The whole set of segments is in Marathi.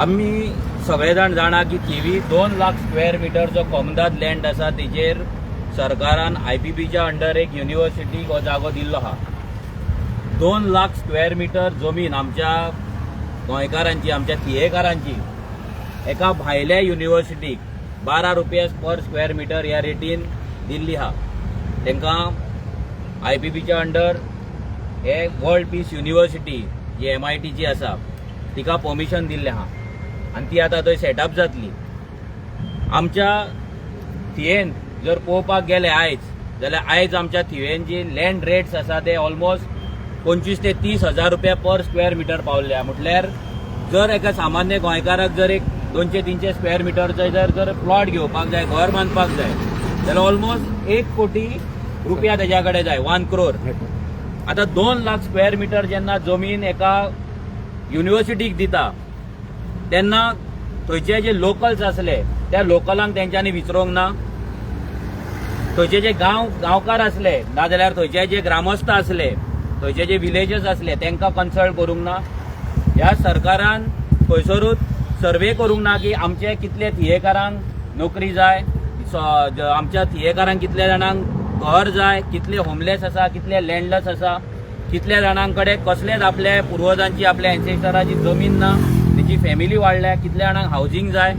आम्ही सगळेजाण जाणा की थिवी 2 लाख स्क्वेअर मीटर जो कोमदाद लँड आसा तेजेर सरकारान IPBच्या अंडर एक युनिव्हर्सिटीक हो जागो दिल्लो हा. 2 लाख स्क्वेअर मीटर जमीन आमच्या गोंयकारांची, आमच्या थियेकारांची एका भायल्या युनिव्हर्सिटीक 12 रुपया पर स्क्वेअर मीटर ह्या रेटीन दिल्ली हा. तांकां IPBच्या अंडर हे वर्ल्ड पीस युनिव्हर्सिटी जी MITची आसा तिका परमिशन दिल्लें हा आनी ती आतां थंय सेटअप जातली. आमच्या थियेन जर पळोवपाक गेले आयज जाल्यार आयज आमच्या थियेन जी लँड रेट्स आसा ते ऑलमोस्ट 25 ते 30 हजार रुपया पर स्क्वेअर मीटर पावल्या. म्हटल्यार जर एका सामान्य गोंयकाराक जर एक 200-300 स्क्वेअर मीटरचो जर प्लॉट घेवपाक जाय, घर बांदपाक जाय जाल्यार ऑलमोस्ट 1 कोटी रुपया तेज्या कडेन जाय, 1 करोड. आता 2 लाख स्क्वेअर मीटर जेन्ना जमीन एका युनिव्हर्सिटीक दिता तेन्ना थंयचे जे लोकल्स असले त्या लोकलांक तेंच्यांनी विचारूंक ना. थंयचे जे गांवकार असले नाजाल्यार थंयचे जे ग्रामस्थ असले, थंयचे जे विलेजस असले तांकां कन्सल्ट करूंक ना. ह्या सरकारान खंयसरूच सर्वे करूंक ना की आमचे कितले थियेकारांक नोकरी जाय, आमच्या थियेकारांक कितल्या जाणांक घर जाय, कितले होमलेस आसा, कितले लँडलेस आसा, कितल्या जाणांकडे कसलेच आपल्या पुर्वजांची, आपल्या एन्सेस्टरांची जमीन ना, तेची फॅमिली वाडल्या, कितल्या जाणांक हावजींग जाय.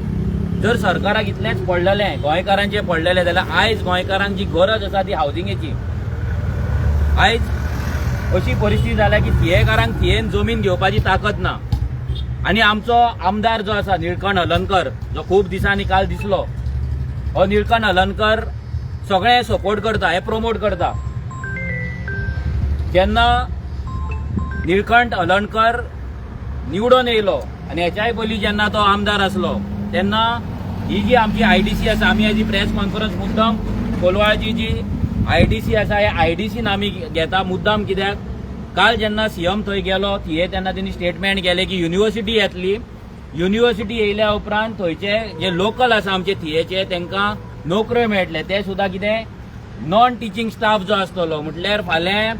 जर सरकाराक इतलेंच पडलेलें, गोंयकारांचें पडलेलें जाल्यार आयज गोंयकारांक जी गरज आसा ती हावजिंगेची. आयज अशी परिस्थिती जाल्या की थियेकारांक थियेन जमीन घेवपाची ताकद ना. आनी आमचो आमदार जो आसा निळकंठ हलर्णकर, जो खूब दिसांनी काल दिसलो, हो निळकंठ हलर्णकर सगळे सपोर्ट करता, हे प्रमोट करता. जेन्ना निळकंठ हलर्णकर निवडून येयलो आनी हेच्याय पयलीं जेन्ना तो आमदार आसलो तेन्ना ही जी आमची IDC आसा, आमी हेजी प्रेस कॉन्फरन्स मुद्दाम कोलवाळची जी IDC आसा हे IDCन आमी घेता मुद्दाम. कित्याक काल जेन्ना CM थंय गेलो थिये तेन्ना तेणी स्टेटमेंट केले की युनिव्हर्सिटी येतली, युनिव्हर्सिटी येयल्या उपरांत थंयचे जे लोकल आसा आमचे थियेचे तांकां नोकऱ्यो मेळटले. ते सुद्दां कितें नॉन टिचींग स्टाफ जो आसतलो, म्हटल्यार फाल्यां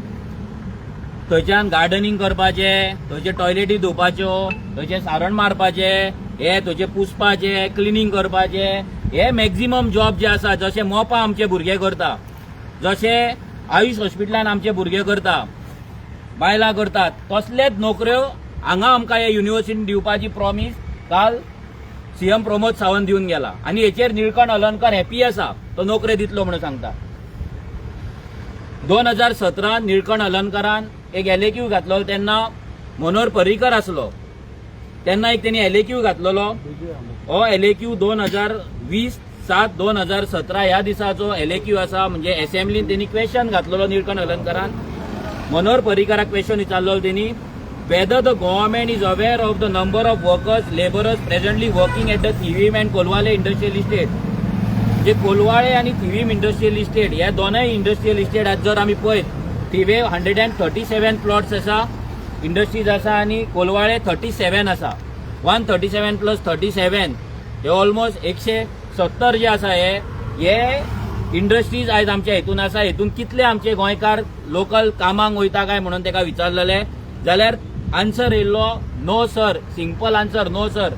थंयच्यान गार्डनिंग करपाचें, थंयचे टॉयलेटी धुवपाच्यो, थंयचे सारण मारपाचें, हे थंयचे पुसपाचें, क्लिनींग करपाचें, हे मॅक्झिमम जॉब जे आसा, जशे मोपा आमचे भुरगे करता, जशे आयुष हॉस्पिटलान आमचे भुरगे करता, बायलां करतात, तसलेच नोकऱ्यो हांगा आमकां हे युनिव्हर्सिटीन दिवपाची प्रॉमिस काल CM प्रमोद सावंत दिवन गेला. आनी हेचेर निळकंठ हलर्णकर हॅपी आसा, तो नोकऱ्यो दितलो म्हणून सांगता. 2017 निळकंठ हलर्णकरान एक LAQ घातलो, तेन्ना मनोहर पर्रीकर आसलो, तेन्ना एक तेणी LAQ घातलेलो. हो LAQ 2020-7-2017 ह्या दिसाचो LAQ आसा. म्हणजे असेंब्लीन तेणी क्वेश्चन घातलेलो निळकंठ हलर्णकरान. मनोहर पर्रीकाराक क्वेश्चन विचारलो तेणी, whether the government is aware of the number of workers labourers presently working at the Thivim and Colvale industrial estate. जे कोलवाळे आणि थिवीम इंडस्ट्रियल इस्टेट ह्या दोनूय इंडस्ट्रियल इस्टेटात जर आमी पळयत, थिवे 137 प्लॉट्स आसा, इंडस्ट्रीज आसा, आनी कोलवाळे 37 आसा. 137 + 37 हे ऑलमोस्ट 170 जे आसा हे इंडस्ट्रीज आयज आमच्या हेतून आसा. हेतून कितले आमचे गोंयकार लोकल कामाक वयता काय म्हणून ताका विचारलेले जाल्यार आन्सर येयल्लो no sir. Simple answer no sir.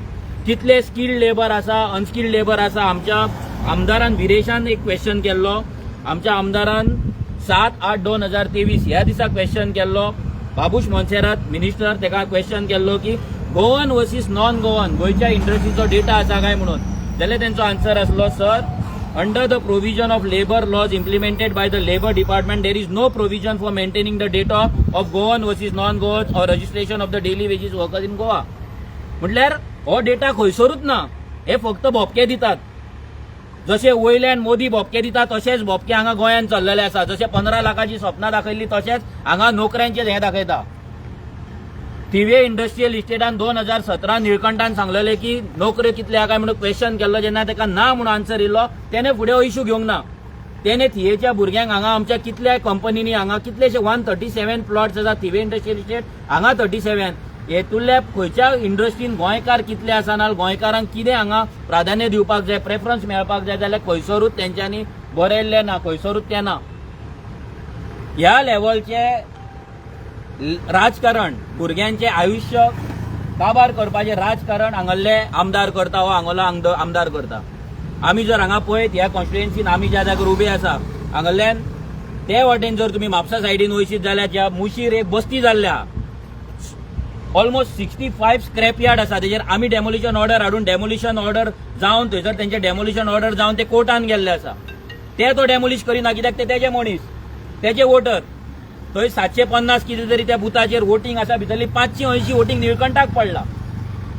कितले स्किल्ड लेबर आसा, अनस्किल्ड लेबर आसा. आमच्या आमदारान विरेशान एक क्वेश्चन केल्लो, आमच्या आमदारान 7/8/2023 ह्या दिसा क्वेश्चन केल्लो. बाबूश मोन्सेरात मिनिस्टर ताका क्वेश्चन केल्लो की गोवन वर्सीस नॉन गोवन गोंयच्या इंडस्ट्रीचो डेटा आसा काय म्हणून. जाल्यार तेंचो आन्सर आसलो, sir under the provision of labour laws implemented by the labour department there is no provision for maintaining the data of Goan versus non Goan or registration of the daily wages workers in Goa. म्हटल्यार हो डेटा खंयसरूच ना, हे फक्त भोपके दितात. जशे वयल्यान मोदी भोपके दिता तशेंच भोपके हांगा गोंयांत चल्लेले आसा. जशे 15 लाखाची स्वप्नां दाखयल्ली तशेंच हांगा नोकऱ्यांचें हें दाखयता. थिवे इंडस्ट्रियल इस्टेटान 2017 निळकंठान सांगलेले की नोकऱ्यो कितल्या काय म्हणून क्वेश्चन केल्लो. जेन्ना ताका ना म्हणून आन्सर येयलो तेणे फुडें हो इश्यू घेवंक ना. तेणे थियेच्या भुरग्यांक हांगा आमच्या कितल्या कंपनीनी हांगा कितलेशे 137 प्लॉट्स आसा थिवे इंडस्ट्रियल इस्टेट, हांगा 37. हेतूंतल्या खंयच्या इंडस्ट्रीन गोंयकार कितले आसा नाल्यार गोंयकारांक कितें हांगा प्राधान्य दिवपाक जाय, प्रेफरन्स मेळपाक जाय जाल्यार खंयसरूच तेंच्यांनी बरयल्लें ना, खंयसरूच तें ना. ह्या लेवलचे राजकारण भुरग्यांचे आयुष्य काबार करपाचें राजकारण हांगल्ले आमदार करता हो हांगलो आमदार करता. आमी जर हांगा पळयत ह्या कॉन्स्टिट्युएन्सीन आमी ज्या जाग्यार उबे आसा हांगल्ल्यान ते वाटेन जर तुमी म्हापसा सायडीन वयशीत जाल्यार ज्या मुशीर एक बस्ती जाल्ल्या ऑलमोस्ट 65 स्क्रॅप यार्ड आसा तेजेर आमी डेमोलिशन ऑर्डर हाडून डेमोलिशन ऑर्डर जावन थंयसर तेंचे डेमोलिशन ऑर्डर जावन ते कोर्टान गेल्ले आसा. ते तो डेमोलिश करिना कित्याक ते तेजे मनीस तेजे वोटर. थंय 750 कितें तरी त्या बुथाचेर वोटींग आसा भितरली 580 वोटींग निळकंठाक पडला.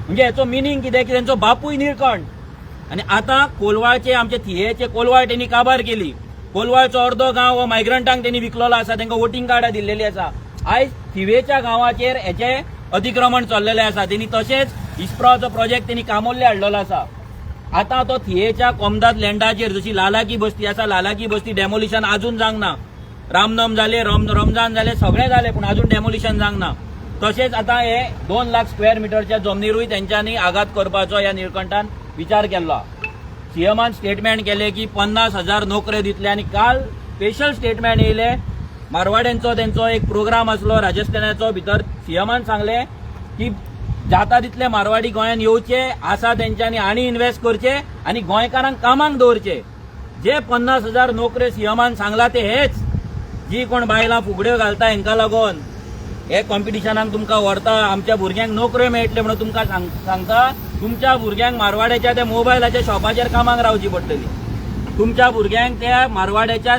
म्हणजे हेचो मिनींग कितें की तेंचो बापूय निळकंठ. आनी आतां कोलवाळचे आमचे थियेचे कोलवाळ तेणी काबार केली. कोलवाळचो अर्दो गांव हो मायग्रंटांक तेणी विकलोलो आसा तांकां वोटींग कार्डां दिल्लेली आसा. आयज थिवेच्या गांवाचेर हेचे अतिक्रमण चल्लेले आसा. तेणी तशेंच इस्प्रोचो प्रोजेक्ट तेणी कामोर्ले हाडलेलो आसा. आतां तो थियेच्या कोमदाद लँडाचेर जशी लालाकी बस्ती आसा लालाकी बस्ती डेमोलिशन आजून जावंक ना. रामनम जाले रमजान जाले सगळें जालें पूण आजून डेमोलिशन जावंक ना. तशेंच आतां हे 2 लाख स्क्वेअर मिटरच्या जमनीरूय तेंच्यांनी आघात करपाचो ह्या निळकंठान विचार केल्लो. सीएमान स्टेटमेंट केले की 50,000 नोकऱ्यो दितले आनी काल स्पेशल स्टेटमेंट येयले मारवाड्यांचो तेंचो एक प्रोग्राम आसलो राजस्थानाचो भितर सीएमान सांगले की जाता तितले मारवाडी गोंयान येवचे आसा तेंच्यांनी आनी इन्व्हेस्ट करचे आनी गोंयकारांक कामाक दवरचे. जे 50,000 नोकऱ्यो सीएमान सांगला ते हेच जी कोण बायलां फुगड्यो घालता हांकां लागून हे कॉम्पिटिशनाक तुमकां व्हरता आमच्या भुरग्यांक नोकऱ्यो मेळटल्यो म्हणून तुमकां सांगता. तुमच्या भुरग्यांक मारवाड्याच्या त्या मोबायलाच्या शॉपाचेर कामाक रावची पडटली. तुमच्या भुरग्यांक त्या मारवाड्याच्या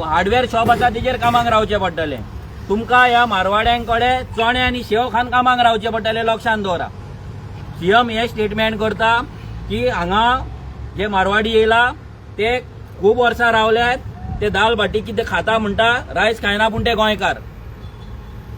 हार्डवेअर शॉप आसा तेजेर कामाक रावचें पडटलें. तुमकां ह्या मारवाड्यांकडे चणे आनी शेव खान कामाक रावचें पडटलें लक्षांत दवरा. सीएम हे स्टेटमेंट करता की हांगा जे मारवाडी येयला ते खूब वर्सां रावल्यात ते दाल बाटी कितें खाता म्हणटा रायस खायना पूण ते गोंयकार.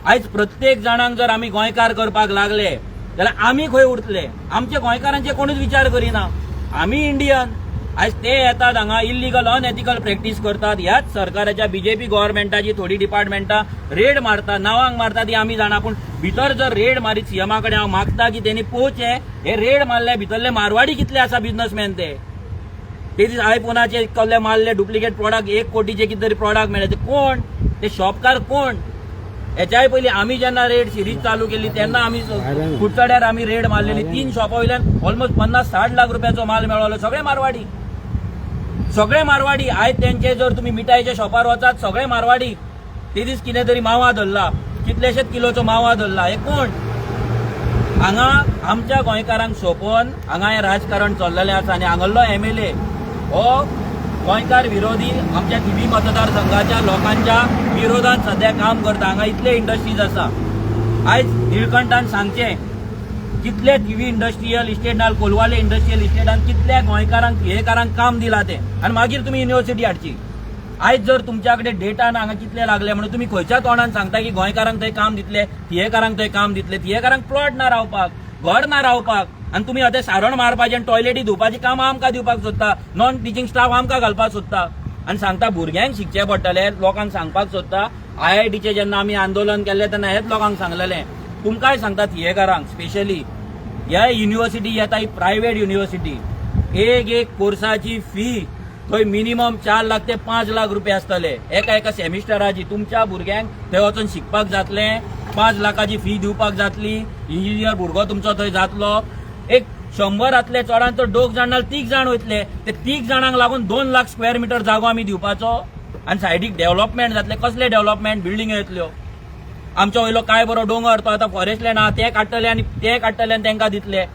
आयज प्रत्येक जाणांक जर आमी गोंयकार करपाक लागले जाल्यार आमी खंय उरतले. आमच्या गोंयकारांचे कोणूच विचार करिना. आमी इंडियन. आयज ते येतात हांगा इल्लीगल अनएथिकल प्रॅक्टीस करतात. ह्याच सरकाराच्या बीजेपी गव्हर्नमेंटाची थोडी डिपार्टमेंटां रेड मारतात नांवांक मारतात ती आमी जाणा. पूण भितर जर रेड मारीत सीएमा कडेन हांव मागता की तेणी पोवचे हे रेड मारले भितरले मारवाडी कितले आसा बिझनसमॅन ते दीस आयफोनाचे कसले मारले डुप्लिकेट प्रॉडक्ट 1 कोटीचे कितें तरी प्रॉडक्ट मेळ्ळे. ते कोण ते शॉपकार कोण. हेच्याय पयलीं आमी जेन्ना रेड सिरीज चालू केली तेन्ना आमी कुडचड्यार आमी रेड मारलेली 3 शॉपा वयल्यान ऑलमोस्ट 50-60 लाख रुपयाचो माल मेळ्ळो. सगळे मारवाडी आयज तेंचे जर तुमी मिठाईच्या शॉपार वचात सगळे मारवाडी. ते दीस कितें तरी मावा धरला कितलेशेच किलोचो मावा धरला. हे कोण. हांगा आमच्या गोंयकारांक सोपोवन हांगा हें राजकारण चल्लेलें आसा आनी हांगल्लो MLA हो गोंयकार विरोधी आमच्या थिवी मतदारसंघाच्या लोकांच्या विरोधात सध्या काम करता. हांगा इतले इंडस्ट्रीज आसा. आयज निळकंठान सांगचें कितले थिवी इंडस्ट्रियल इस्टेट नाल कोलवाले इंडस्ट्रियल इस्टेटान कितल्या गोंयकारांक थियेकारांक काम दिला ते आनी मागीर तुमी युनिव्हर्सिटी हाडची. आयज जर तुमच्या कडेन डेटा ना हांगा कितले लागले म्हणून तुमी खंयच्या तोंडान सांगता की गोंयकारांक थंय काम दितले थियेकारांक थंय काम दितले. थियेकारांक प्लॉट ना रावपाक घर ना रावपाक आनी तुमी आतां सारण मारपाचें आनी टॉयलेटी धुवपाची कामां आमकां दिवपाक सोदता. नॉन टिचींग स्टाफ आमकां घालपाक सोदता आनी सांगता भुरग्यांक शिकचे पडटले. लोकांक सांगपाक सोदता IITचें जेन्ना आमी आंदोलन केल्लें तेन्ना हेच लोकांक सांगलेलें. तुमकांय सांगता थियेकारांक स्पेशली ह्या युनिव्हर्सिटी येता ही प्रायव्हेट युनिव्हर्सिटी. एक कोर्साची फी थंय मिनिमम 4 लाख ते 5 लाख रुपये आसतले एका सेमिस्टराची. तुमच्या भुरग्यांक थंय वचून शिकपाक जातलें 5 लाखाची फी दिवपाक जातली. इंजिनियर भुरगो तुमचो थंय जातलो. एक 100 चडांत तर 2 जाण नाल्यार 3 जाण वयतले. ते 3 जाणांक लागून 2 लाख स्क्वेअर मिटर जागो आमी दिवपाचो आनी सायडीक डेव्हलपमेंट जातले. कसले डेव्हलपमेंट बिल्डिंग येतल्यो. आमचो वयलो काय बरो डोंगर तो आतां फॉरेस्ट लँड आहा ते काडटले आनी तांकां दितले.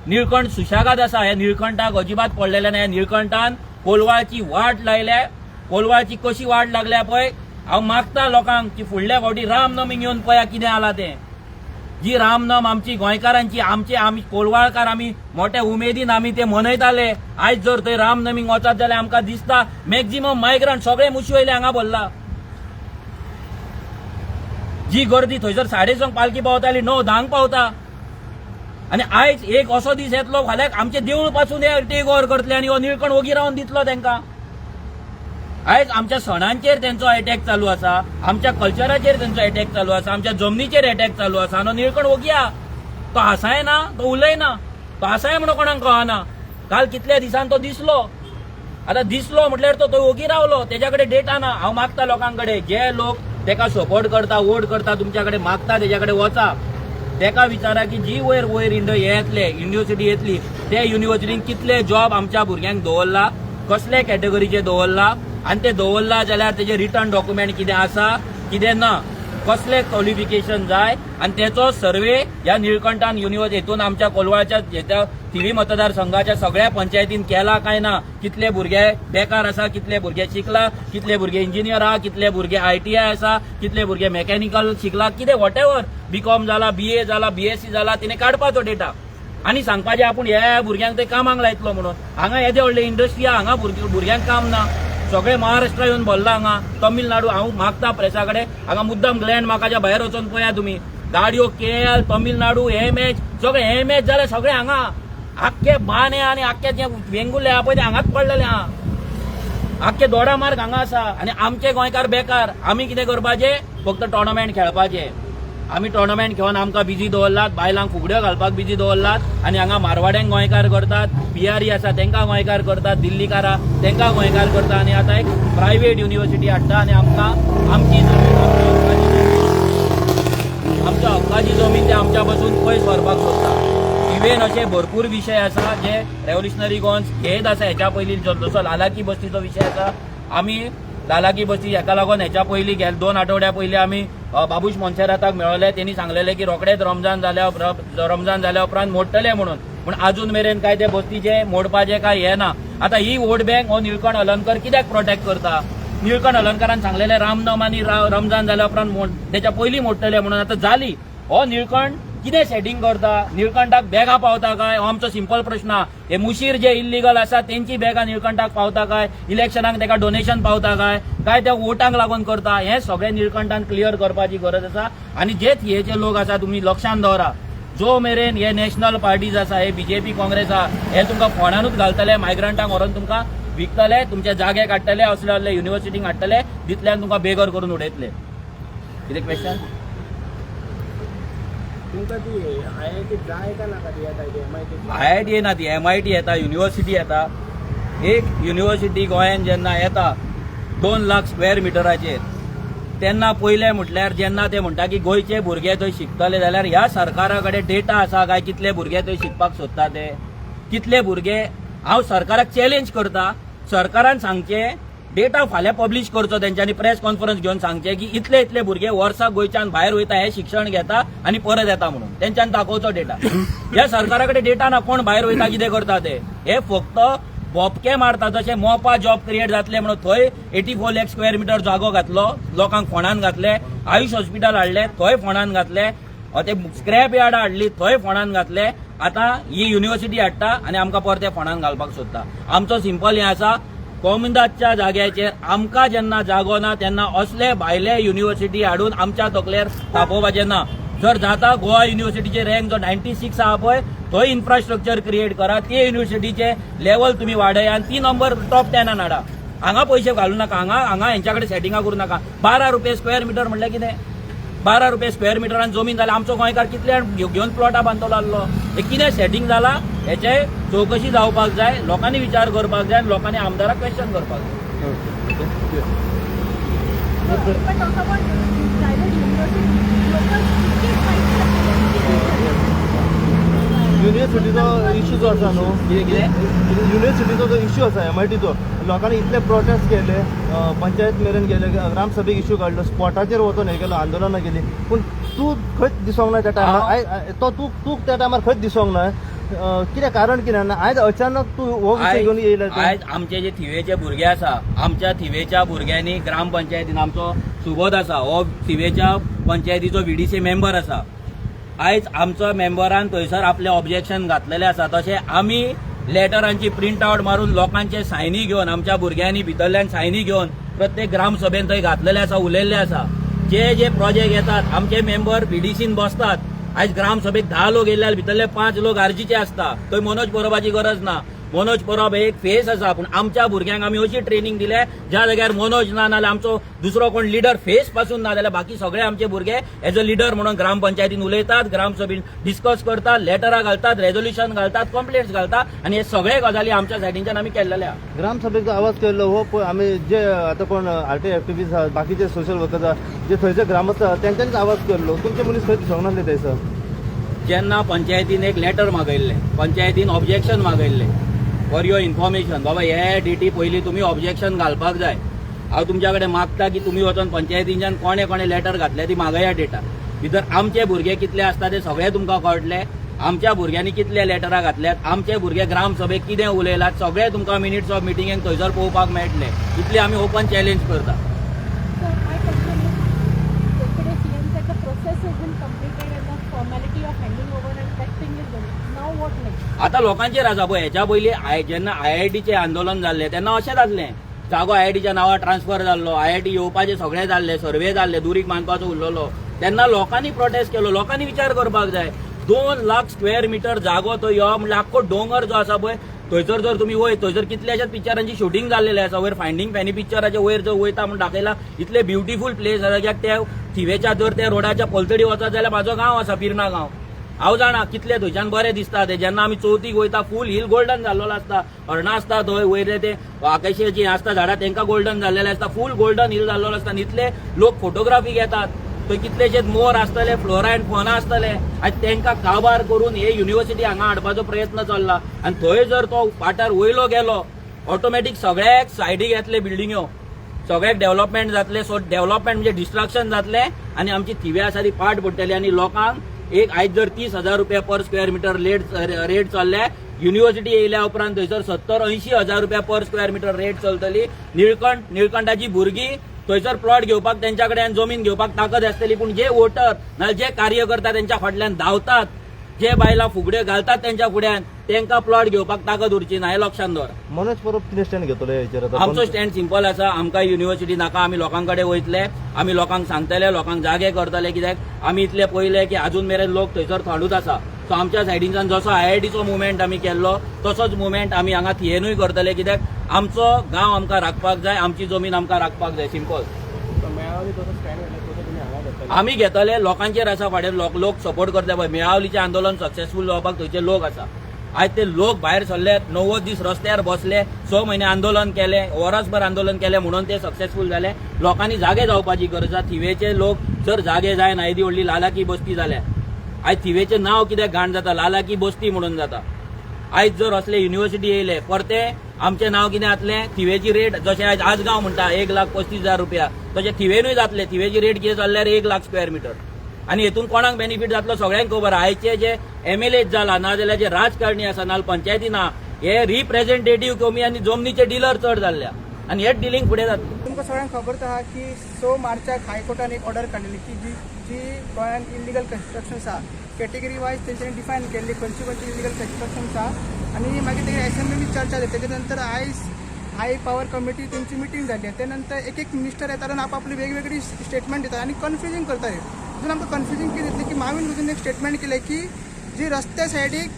निळकंठ सुशागाद आसा. ह्या निळकंठाक अजिबात पडलेले ना. ह्या निळकंठान कोलवाळची वाट लायल्या. कोलवाळची कशी वाट लागल्या पळय. हांव मागता लोकांक की फुडल्या फावटी रामनमीक येवन पळया कितें जालां तें. जी रामनम आमची गोंयकारांची आमी कोलवाळकार आमी मोठ्या उमेदीन आमी ते मनयताले. आयज जर थंय रामनमीक वचत जाल्यार आमकां दिसता मॅक्झिमम मायग्रंट सगळे मुशी वयले हांगा भरला. जी गर्दी थंयसर 6:30 पालखी पावताली 9-10 पावता. आनी आयज एक असो दीस येतलो फाल्यां आमचे देवूळ पासून टेक ओव्हर करतले आनी हो निळकंठ ओगी रावन दितलो तांकां. आयज आमच्या सणांचेर तेंचो अटॅक चालू आसा. आमच्या कल्चराचेर तेंचो अटॅक चालू आसा. आमच्या जमनीचेर अटॅक चालू आसा. आनी निळकंठ ओगया तो हांसाय ना तो उलयना. तो हांसाय म्हणून कोणाक कळना. काल कितल्या दिसान तो दिसलो. आतां दिसलो म्हटल्यार तो थंय ओगी रावलो. तेज्या कडेन डेटा ना. हांव मागता लोकां कडेन जे लोक तेका सपोर्ट करता वोट करता तुमच्या कडेन मागता तेज्या कडेन वचा. तेका विचारा की जी वयर वयर येतले युनिव्हर्सिटी येतली त्या युनिव्हर्सिटीन कितले जॉब आमच्या भुरग्यांक दवरला, कसले कॅटेगरीचे दवरला, आणि ते दवरला जाल्यार तेजे रिटर्न डॉक्युमेंट कितें आसा कितें ना, कसले क्वॉलिफिकेशन जाय, आणि त्याचो सर्वे ह्या निळकंठान हितून आमच्या कोलवाळच्या थिवी मतदारसंघाच्या सगळ्या पंचायतीन केला काय ना, कितले भुरगे बेकार आसा, कितले भुरगे शिकला, कितले भुरगे इंजिनियर आहा, कितले भुरगे ITI आसा, कितले भुरगे मेकॅनिकल शिकला, कितें वॉटेवर BCom जाला, BA जाला, BSc जाला, तिने काडपाचो डेटा आणि सांगपाचें आपूण ह्या भुरग्यांक ते कामाक लायतलो म्हणून. हांगा येदे व्हडले इंडस्ट्री आहा, हांगा भुरग्यांक काम ना, सगळे महाराष्ट्र येऊन भरला, हांगा तमिळनाडू. हांव मागता प्रेसा कडेन हांगा मुद्दाम ग्लँड म्हाकाच्या भायर वचून पळया तुमी, गाडयो KL तमिळनाडू MH सगळे MH जाले सगळे हांगा, आख्खे बाने आणि आख्खे जे वेंगुर्ले आहा पळय ते हांगाच पडलेले आहा, आख्खे दोडा मार्ग हांगा आसा. आणि आमचे गोंयकार बेकार, आमी कितें करपाचे, फक्त टोर्नामेंट खेळपाचे. आमी टोर्नामेंट खेळून आमकां बिजी दवरलात, बायलांक फुगड्यो घालपाक बिजी दवरलात, आणि हांगा मारवाड्यांक गोंयकार करतात, PRE आसा तेंकां गोंयकार करतात, दिल्लीकारा तेंकां गोंयकार करतात, आणि आतां एक प्रायव्हेट युनिव्हर्सिटी हाडटा आणि आमकां आमची आमच्या हक्काची जमीन ते आमच्या पासून पयस व्हरपाक सोदता. इव्हन असे भरपूर विषय आसा जे रेव्होल्युशनरी गोन्स घेत आसा. हेच्या पयलीं जसो लालाकी बस्तीचो विषय आसा, आमी लालाकी बस्ती हेका लागून हेच्या पयलीं 2 आठवड्या पयलीं आमी बाबूश मोन्सेराताक मेळ्ळले. त्यांनी सांगलेले की रोखडेच रमजान जाल्या उपरांत मोडटले म्हणून, पूण अजून मेरेन काय ते बस्तीचे मोडपाचे काय हे ना. आता ही वोट बँक हो निळकंठ हलर्णकर कित्याक प्रोटेक्ट करता? निळकंठ हलर्णकरान सांगलेले रामनवमी आनी रमजान जाल्या उपरांत त्याच्या पयलीं मोडटले म्हणून. आता जाली, हो निळकंठ कितें सेटिंग करता? निळकंठाक बॅगा पावता काय? हो आमचो सिंपल प्रश्न. हे मुशीर जे इल्लीगल आसा तेंची बॅगा निळकंठाक पावता काय? इलेक्शनाक तेका डोनेशन पावता काय त्या वोटांक लागून करता? हे सगळे निळकंठान क्लियर करपाची गरज आसा. आणि जे थियेचे लोक आसा तुमी लक्षांत दवरा, जो मेरेन हे नॅशनल पार्टीज आसा, हे BJP काँग्रेस आहा, हे तुमकां फोंडानूच घालतले, मायग्रंटांक व्हरून तुमकां विकतले, तुमचे जागे काडटले, असले युनिव्हर्सिटींक हाडटले, दितल्यान तुमकां बेगर करून उडयतले. कितें क्वेश्चन? IIT येना, ती MIT येता, युनिव्हर्सिटी येता. एक युनिव्हर्सिटी गोंयान जेन्ना येता 2 लाख स्क्वेअर मिटराचेर, तेन्ना पयले म्हटल्यार जेन्ना ते म्हणटा की गोंयचे भुरगे थंय शिकतले जाल्यार ह्या सरकारा कडेन डेटा आसा काय कितले भुरगे थंय शिकपाक सोदता ते, कितले भुरगे. हांव सरकाराक चॅलेंज करता, सरकारान सांगचे डेटा फाल्यां पब्लीश करचो, तेंच्यांनी प्रेस कॉन्फरन्स घेवन सांगचे की इतले इतले भुरगे वर्साक गोंयच्यान भायर वयता, हे शिक्षण घेता आणि परत येता म्हणून तेंच्यांनी दाखोवचो डेटा. ह्या सरकारा कडेन डेटा ना, कोण भायर वयता कितें करता ते. हे फक्त बोपके मारता. जशें मोपा जॉब क्रिएट जातले म्हणून थंय 84 लाख स्क्वेअर मिटर जागो घातलो, लोकांक फोंडान घातले. आयुष हॉस्पिटल हाडले, थंय फोंडान घातले. ते स्क्रॅप यार्ड हाडली, थंय फोंडान घातले. आता ही युनिव्हर्सिटी हाडटा आणि आमकां परते फोंडान घालपाक सोदता. आमचो सिंपल हें आसा, गोविंदाच्या जाग्याचेर आमकां जेन्ना जागो ना तेन्ना असले भायले युनिव्हर्सिटी हाडून आमच्या तकलेर तापोवपाचें ना. जर जाता गोवा युनिव्हर्सिटीचे रँक जो 96 आहा पळय, थंय इन्फ्रास्ट्रक्चर क्रिएट करा, ते युनिव्हर्सिटीचे लेवल तुमी वाडया आनी ती नंबर टॉप 10 हाडा. हांगा पयशे घालू नाका, हांगा हेंच्या कडेन सेटिंगा करूं नाका. 12 रुपये स्क्वेअर मिटर म्हणल्यार कितें? 12 रुपये स्क्वेअर मिटरान जमीन जाल्यार आमचो गोंयकार कितले घेवन प्लॉटा बांदतलो आसलो? हे कितें सेटिंग जाला हेचे चवकशी जावपाक जाय, लोकांनी विचार करपाक जाय, लोकांनी आमदाराक क्वेश्चन करपाक जाय. युनिव्हर्सिटीचो इश्यू जो आसा न्हू, युनिव्हर्सिटीचो जो इश्यू आसा MITचो, लोकांनी इतले प्रोटेस्ट केले, पंचायत मेरेन गेले, ग्रामसभेक इश्यू काडलो, स्पॉटाचेर वचून हें केलो, आंदोलनां केली. पूण तूं खंयच दिसोंक ना त्या टायमार. तूं त्या टायमार खंयच दिसोंक ना. कितें कारण कितें ना? आयज अचानक तूं हो विशय घेवन येयला. आयज आमचे जे थिवेचे भुरगे आसा, आमच्या थिवेच्या भुरग्यांनी ग्रामपंचायतीन आमचो सुबोध आसा, हो थिवेच्या पंचायतीचो VDC मेंबर आसा. आयज आमचो मेंबरान थंयसर आपले ऑब्जेक्शन घातलेले आसा. तशें आमी लेटरांची प्रिंट आउट मारून लोकांचे सायनी घेवन, आमच्या भुरग्यांनी भितरल्यान सायनी घेवन प्रत्येक ग्रामसभेन थंय घातलेले आसा, उलयल्ले आसा. जे प्रोजेक्ट येतात आमचे मेंबर VDCन बसतात. आयज ग्रामसभेक 10 लोक येयल्यार भितरले 5 लोक आरजीचे आसता. थंय मनोज परबाची गरज ना. मनोज परब एक फेस आसा, पूण आमच्या भुरग्यांक आमी अशी ट्रेनिंग दिले ज्या जाग्यार मनोज ना नाल्यार आमचो दुसरो कोण लिडर फेस पासून ना जाल्यार बाकी सगळे आमचे भुरगे एज अ लिडर म्हणून ग्रामपंचायतीन उलयतात, ग्रामसभेन डिस्कस करतात, लेटरां घालतात, रेझोल्युशन घालतात, कंप्लेंट्स घालतात, आणि हे सगळे गजाली आमच्या सायडींच्यान आमी केल्लेले आहा. ग्रामसभेचो आवाज केल्लो हो पळय आमी जे आतां कोण RTI एक्टिव्हिस्ट आहा, बाकीचे सोशल वर्कर्स आहा, जे थंयचे ग्रामस्थ आहा, तेंच्यांनीच आवाज केल्लो. तुमचे मनीस खंय दिसोंक नासले थंयसर? जेन्ना पंचायतीन एक लेटर मागयल्लें, पंचायतीन ऑब्जेक्शन मागयल्लें फॉर युअर इन्फॉर्मेशन, बाबा हे डेटी पयलीं तुमी ऑब्जेक्शन घालपाक जाय. हांव तुमच्या कडेन मागता की तुमी वचून पंचायतींच्यान कोणे कोणे लेटर घातले ती मागया डेटा. भितर आमचे भुरगे कितले आसता ते सगळे तुमकां कळटले. आमच्या भुरग्यांनी कितले लेटरां घातल्यात, आमचे भुरगे ग्रामसभेक कितें उलयलात, सगळे तुमकां मिनिट्स ऑफ मिटिंगेक थंयसर पळोवपाक मेळटले. इतले आमी ओपन चॅलेंज करता. आता लोकांचेर आसा पळय. हेच्या पयलीं जेन्ना IITचें आंदोलन जाल्लें तेन्ना अशें जाल्लें, जागो IITच्या नांवार ट्रान्सफर जाल्लो, IIT येवपाचें सगळें जाल्लें, सर्वे जाल्ले, दुरीक मानपाचो उरलेलो. तेन्ना लोकांनी प्रोटेस्ट केलो. लोकांनी विचार करपाक जाय, 2 लाख स्क्वेअर मिटर जागो तो यो म्हणजे आख्खो डोंगर जो आसा पळय थंयसर जर तुमी वयर, थंयसर कितल्याशाच पिक्चरांची शूटिंग जाल्लेली आसा. वयर फायंडींग फॅनी पिक्चराच्या वयर जर वयता म्हणून दाखयला. इतले ब्युटिफूल प्लेस आसा. कित्याक त्या थिवेच्या जर त्या रोडाच्या पलतडी वचत जाल्यार म्हाजो गांव आसा पिर्ना गांव. हांव जाणा कितले थंयच्यान बरें दिसता ते. जेन्ना आमी चवथीक वयता फूल हिल गोल्डन जाल्लो आसता. हरणां आसता थंय वयर ते आकाशीची आसता झाडां तांकां गोल्डन जाल्लेले आसता. फूल गोल्डन हिल जाल्लो आसता. इतले लोक फोटोग्राफी घेतात. थंय कितलेशेच मोर आसतले, फ्लोरा अँड फॉना आसतले. आनी तांकां काबार करून हे युनिव्हर्सिटी हांगा हाडपाचो प्रयत्न चल्ला. आनी थंय जर तो पाठार वयलो गेलो ऑटोमॅटीक सगळ्याक सायडीक येतले बिल्डिंग्यो, सगळ्याक डेव्हलपमेंट जातले. सो डेव्हलपमेंट म्हणजे डिस्ट्रक्शन जातले आनी आमची थिवी आसा ती पाड पडटली. आनी लोकांक एक आयज जर 30,000 रुपया पर स्क्वेअर मिटर रेट चल्ले, युनिव्हर्सिटी येयल्या उपरांत थंयसर 70-80 हजार रुपया पर स्क्वेअर मिटर रेट चलतली. निळकंठाची भुरगीं थंयसर प्लॉट घेवपाक तेंच्या कडेन जमीन घेवपाक ताकद आसतली. पूण जे वोटर नाल्यार जे कार्यकर्ता तेंच्या फाटल्यान धांवतात, जे बायलां फुगड्यो घालतात तेंच्या फुड्यान, तेंकां प्लॉट घेवपाक ताकद उरची ना. हे लक्षात दवर. मनोज परब कितें स्टँड घेतलो ह्या हेचेर? आमचो स्टँड सिंपल आसा. आमकां युनिव्हर्सिटी नाका. आमी लोकां कडेन वयतले, आमी लोकांक सांगतले, लोकांक जागे करतले. कित्याक आमी इतले पयले की अजून मेरेन लोक थंयसर थोडूच आसा. सो आमच्या सायडीच्यान जसो IITचो मुवमेंट आमी केल्लो तसोच मुवमेंट आमी हांगा थिएनूय करतले. कित्याक आमचो गांव आमकां राखपाक जाय, आमची जमीन आमकां राखपाक जाय. सिंपल. आमी घेतले. लोकांचेर आसा फाडें. लोक सपोर्ट करता पळय. मेळावलीचें आंदोलन सक्सेसफूल जावपाक थंयचे लोक आसा. आयज ते लोक भायर सरले, 90 दीस रस्त्यार बसले, 6 म्हयने आंदोलन केलें, वरसभर आंदोलन केलें, म्हणून ते सक्सेसफूल जाले. लोकांनी जागे जावपाची गरज आसा. थिवेचे लोक जर जागे जायना, येदी व्हडली लालाकी बस्ती जाल्या. आयज थिवेचें नांव कित्याक घाण जाता? लालाकी बस्ती म्हणून जाता. आयज जर असले युनिव्हर्सिटी येयले परते आमचें नांव कितें जातलें? थिवेची रेट जशें आयज आजगांव म्हणटा 1,35,000 रुपया, तशें थिवेनूय जातले. थिवेची रेट कितें जाल्यार 1 लाख स्क्वेअर मिटर. आनी हेतून कोणाक बेनिफीट जातलो? सगळ्यांक खबर. आयचे जे MLA जाला नाजाल्यार जे राजकारणी आसा नाजाल्यार पंचायती ना, हे रिप्रेझेंटेटिव्ह कमी आनी जमनीचे डीलर चड जाल्ल्या. आनी हेच डिलींग फुडें जातलें. तुमकां सगळ्यांक खबर आहा की 6 मार्चाक हायकोर्टान एक ऑर्डर काडिल्ली की जी गोंयान इलिगल कन्स्ट्रक्शन्स आहा कॅटेगरी वायज तेंच्यांनी डिफायन केल्ली खंयची इलिगल कन्स्ट्रक्शन्स आहा. आनी मागीर तेगे असेंब्लीनी चर्चा जाली. तेजे नंतर आयज हाय पॉवर कमिटी तेंची मिटींग जाली. ते नंतर एक मिनिस्टर येता आनी आपली वेगवेगळी स्टेटमेंट दितात आनी कन्फ्युजींग करतात. तितून आमकां कन्फ्युजींग कितें दितलें की हांवें तुजून एक स्टेटमेंट केलें की जी रस्त्या सायडीक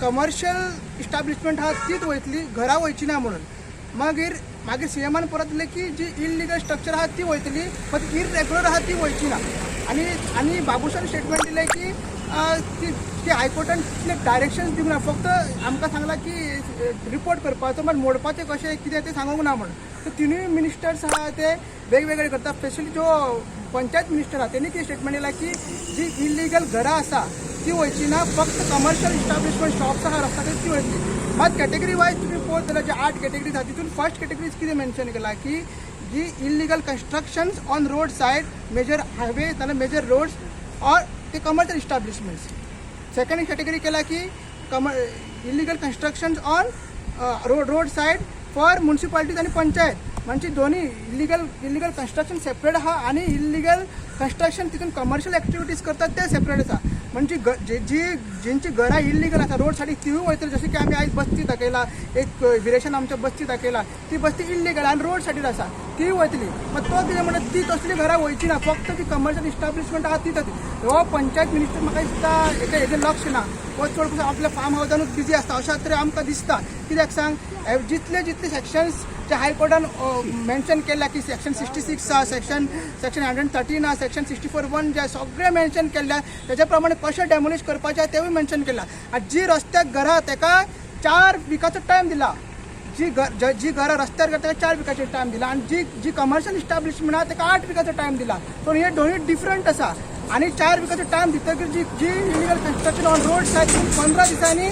कमर्शियल इस्टाब्लिशमेंट आहा तीच वयतली, घरां वयची ना म्हणून. मागीर CMान परत दिलें की जी इलिगल स्ट्रक्चर आहा ती वयतली, बट इरेग्युलर आहा ती वयची ना. आनी बाबुशान स्टेटमेंट दिलें की ती हायकोर्टान तितले डायरेक्शन्स दिवंक ना, फक्त आमकां सांगलां की रिपोर्ट करपाचो बट मोडपाचें कशें कितें तें सांगूंक ना म्हणून. सो तिनूय मिनिस्टर्स आहा ते वेगवेगळे करतात. स्पेशली जो पंचायत मिनिस्टर आहा तेणी कितें स्टेटमेंट दिला की जी इलिगल घरां आसा ती वयची ना, फक्त कमर्शियल इस्टाब्लिशमेंट शॉप्स आहा रस्त्याचेर ती वयतली. मात कॅटेगरी वायज तुम्ही पळयत जाल्यार जे 8 कॅटेगरीज आहा तितून फर्स्ट कॅटेगरीज कितें मेन्शन केला की जी illegal constructions on road side, major highway नाजाल्यार मेजर रोड्स ऑर ते कमर्शियल इस्टाब्लिशमेंट्स. सेकंड कॅटेगरी केला की illegal constructions on road side for municipalities आणि पंचायत. म्हणजे दोन्ही इलिगल कन्स्ट्रक्शन सेपरेट आहा आणि इलिगल कन्स्ट्रक्शन तितून कमर्शियल ॲक्टिव्हिटीज करतात ते सेपरेट आसा. म्हणजे ज्यांची घरां इलिगल आसा रोड सायडीक तिवूय वयतली. जशें की आमी आयज बस्ती दाखयला, एक विरेशन आमच्या बस्ती दाखयला, ती बस्ती इलिगल आनी रोड सायडीर आसा ती वयतली. मग तो कितें म्हणटा ती तसली घरां वयची ना, फक्त ती कमर्शियल इस्टाब्लिशमेंट आहा ती जातली. हो पंचायत मिनिस्टर म्हाका दिसता हेजें लक्ष ना, हो चड करून आपल्या फार्म हावजानूच बिजी आसता अशा तरी आमकां दिसता. कित्याक सांग, जितले सेक्शन्स जे हायकोर्टान मेन्शन केल्या की सेक्शन 66 आहा, सेक्शन 113 आहा, सेक्शन 64(1) जे सगळे मेन्शन केल्ल्या तेज्या प्रमाणे कशें डेमोलिश करपाचें तेवूय मेन्शन केला. आनी जी रस्त्याक घरां ताका 4 विकाचो टायम दिला. जी घरां रस्त्यार करता ताका 4 विकाचो टायम दिला. आनी जी कमर्शियल इस्टाब्लिशमेंट आहा ताका 8 विकाचो टायम दिला. सो हे दोनूय डिफरंट आसा. आणि 4 विकाचे टाइम दितकीर जी इलिगल कन्स्ट्रक्शन ऑन रोड्स आहात ती 15 दिसांनी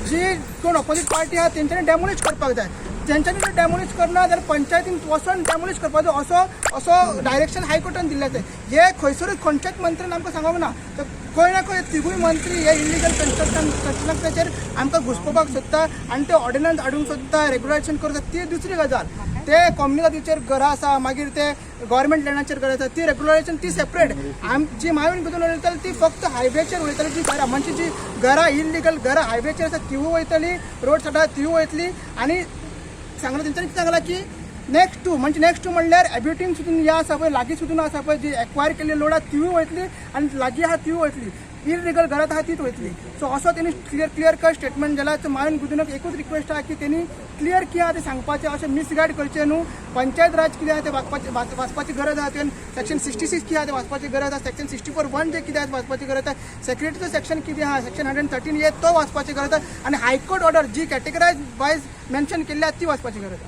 जी कोण ऑपोजिट पार्टी आहा तेंच्यांनी डॅमोलिश करपाक जाय. जेंच्यांनी जर डॅमोलिश करना जाल्यार पंचायतीन वचून डॅमोलिश करपाचो असो डायरेक्शन हायकोर्टान दिल्लें तें. हे खंयसरूच खंयच्याच मंत्र्यान आमकां सांगूंक ना. तर खंय ना खंय तिगूय मंत्री हे इलिगल कन्स्ट्रक्शनाचेर आमकां घुसपाक सोदता आनी ते ऑर्डिनन्स हाडूंक सोदता, रेग्युलेशन करता, ती दुसरी गजाल. ते कम्युनिटीचेर घरां आसा, मागीर ते गव्हर्मेंट लँडाचेर घरां आसा, ती रेग्युलेशन ती सेपरेट. जी मागीर भितर वयतली ती फक्त हायवेचेर वयतली, जी घरां म्हणजे जी घरां इलिगल घरां हायवेचेर आसा तिवूय वयतली, रोड सायडार तिवूय वयतली. आनी सांगला तेंच्यांनी सांगला की नेक्स्ट टू म्हणल्यार एब्युटींग सुद्दां या आसा पळय, लागीं सुद्दां आसा पळय, जी एक्वायर केल्ली लोड आहा तिवूय वयतली आनी लागीं आहा तिवूय वयतली, इलिगल घरां आहा तीच वयतली. सो असो तेणी क्लियर कट स्टेटमेंट केला. सो मागीर गुजूनक एकूच रिक्वेस्ट आहा की तेणी क्लियर कितें आहा तें सांगपाचें, अशें मिसगायड करचें न्हू. पंचायत राज कितें आहा तें वाचपाची गरज आहा, तुवें सेक्शन 66 कितें आहा तें वाचपाची गरज आहा, सेक्शन 64(1) जे कितें आहा वाचपाची गरज आहा, सेक्रेटरीचो सेक्शन कितें आहा, सेक्शन 113 तो वाचपाची गरज आहा, आनी हायकोर्ट ऑर्डर जी कॅटेगरायज वायज मेन्शन केल्ली आहा ती वाचपाची गरज आहा.